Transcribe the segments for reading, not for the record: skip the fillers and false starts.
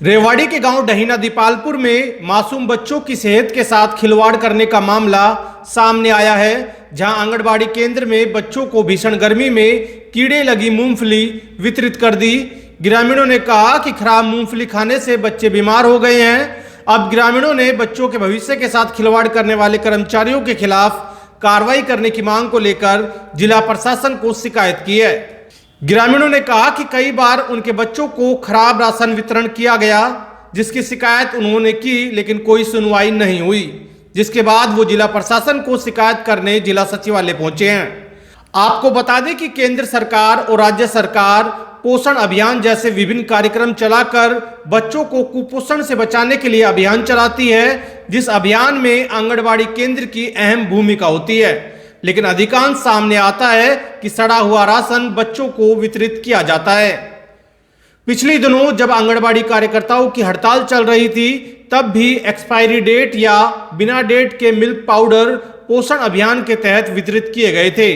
रेवाड़ी के गांव डहीना दीपालपुर में मासूम बच्चों की सेहत के साथ खिलवाड़ करने का मामला सामने आया है, जहां आंगनबाड़ी केंद्र में बच्चों को भीषण गर्मी में कीड़े लगी मूंगफली वितरित कर दी। ग्रामीणों ने कहा कि खराब मूंगफली खाने से बच्चे बीमार हो गए हैं। अब ग्रामीणों ने बच्चों के भविष्य के साथ खिलवाड़ करने वाले कर्मचारियों के खिलाफ कार्रवाई करने की मांग को लेकर जिला प्रशासन को शिकायत की है। ग्रामीणों ने कहा कि कई बार उनके बच्चों को खराब राशन वितरण किया गया, जिसकी शिकायत उन्होंने की, लेकिन कोई सुनवाई नहीं हुई, जिसके बाद वो जिला प्रशासन को शिकायत करने जिला सचिवालय पहुंचे हैं। आपको बता दें कि केंद्र सरकार और राज्य सरकार पोषण अभियान जैसे विभिन्न कार्यक्रम चलाकर बच्चों को कुपोषण से बचाने के लिए अभियान चलाती है, जिस अभियान में आंगनबाड़ी केंद्र की अहम भूमिका होती है। लेकिन अधिकांश सामने आता है कि सड़ा हुआ राशन बच्चों को वितरित किया जाता है। पिछले दिनों जब आंगनबाड़ी कार्यकर्ताओं की हड़ताल चल रही थी, तब भी एक्सपायरी डेट या बिना डेट के मिल्क पाउडर पोषण अभियान के तहत वितरित किए गए थे,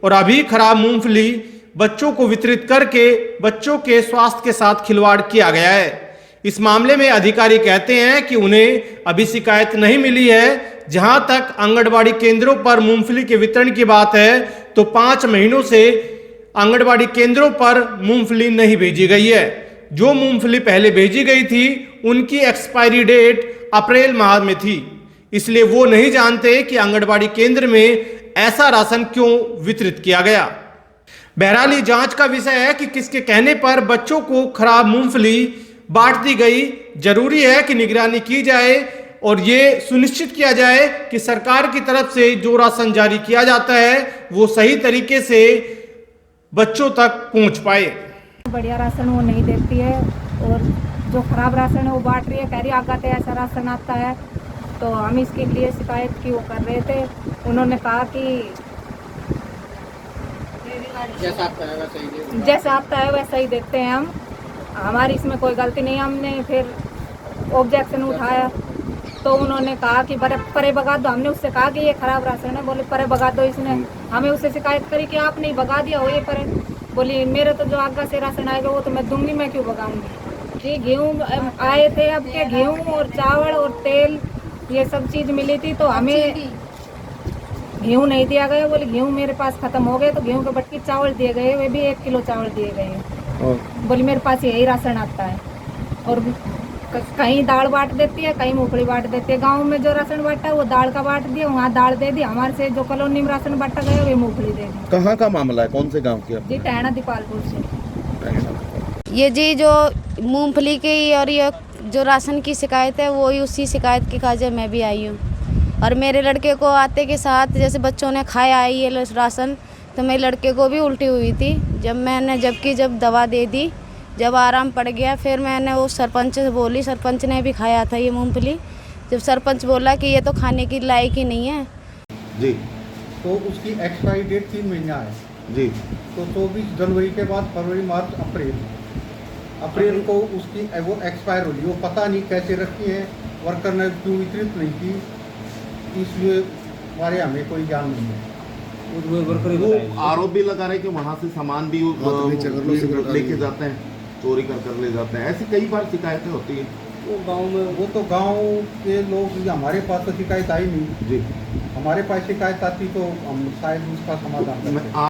और अभी खराब मूंगफली बच्चों को वितरित करके बच्चों के स्वास्थ्य के साथ खिलवाड़ किया गया है। इस मामले में अधिकारी कहते हैं कि उन्हें अभी शिकायत नहीं मिली है। जहां तक आंगनबाड़ी केंद्रों पर मूंगफली के वितरण की बात है, तो 5 महीनों से आंगनबाड़ी केंद्रों पर मूंगफली नहीं भेजी गई है। जो मूंगफली पहले भेजी गई थी, उनकी एक्सपायरी डेट अप्रैल माह में थी, इसलिए वो नहीं जानते कि आंगनबाड़ी केंद्र में ऐसा राशन क्यों वितरित किया गया। बहरहाल ये जांच का विषय है कि किसके कहने पर बच्चों को खराब मूंगफली बांट दी गई। जरूरी है कि निगरानी की जाए और ये सुनिश्चित किया जाए कि सरकार की तरफ से जो राशन जारी किया जाता है वो सही तरीके से बच्चों तक पहुंच पाए। बढ़िया राशन वो नहीं देती है, और जो खराब राशन है वो बांट रही है, कह रही आगाते ऐसा राशन आता है। तो हम इसके लिए शिकायत की वो कर रहे थे। उन्होंने कहा कि जैसा आता है वैसा ही देखते हैं हम, हमारी इसमें कोई गलती नहीं। हमने फिर ऑब्जेक्शन उठाया तो उन्होंने कहा कि परे भगा दो। हमने उससे कहा कि ये खराब राशन है, बोले परे भगा दो। इसने हमें उससे शिकायत करी कि आपने ही भगा दिया हो ये परे। बोली मेरे तो जो आगे से राशन आएगा वो तो मैं दूंगी, मैं क्यों भगाऊंगी। जी गेहूँ आए थे, अब के गेहूँ और चावल और तेल ये सब चीज़ मिली थी, तो हमें गेहूँ नहीं दिया गया। बोले गेहूँ मेरे पास खत्म हो गए, तो गेहूँ के बटकी चावल दिए गए, वे भी 1 किलो चावल दिए गए। बोली मेरे पास यही राशन आता है। और कहीं दाल बांट देती है, कहीं मूंगफली बांट देती है। गांव में जो राशन बांटा है वो दाल का बांट दिया, वहाँ दाल दे दी। हमारे से जो कॉलोनी में राशन बांटा गया वो मूंगफली दे दी। कहाँ का मामला है, कौन से गांव की? जी डहीना दीपालपुर से। ये जी जो मूंगफली की और ये जो राशन की शिकायत है, वो ही उसी शिकायत की वजह मैं भी आई हूँ। और मेरे लड़के को आते के साथ जैसे बच्चों ने खाया ये राशन, तो मेरे लड़के को भी उल्टी हुई थी। जब दवा दे दी, जब आराम पड़ गया, फिर मैंने वो सरपंच से बोली, सरपंच ने भी खाया था ये मूंगफली। जब सरपंच बोला कि ये तो खाने की लायक ही नहीं है जी, तो उसकी एक्सपायरी डेट 3 महीना है जी। तो 24 जनवरी के बाद फरवरी, मार्च, अप्रैल को उसकी वो एक्सपायर हो गई। वो पता नहीं कैसे रखी है, वर्कर ने क्यों वितरित नहीं की, इसलिए हमारे हमें कोई ज्ञान नहीं है। वो आरोप भी लगा रहे कि वहाँ से सामान भी लेके जाते हैं, चोरी कर ले जाते हैं। ऐसी कई बार शिकायतें होती है। वो तो गांव के लोग, हमारे पास तो शिकायत आई नहीं जी। हमारे पास शिकायत आती तो हम शायद उसका समाधान करते।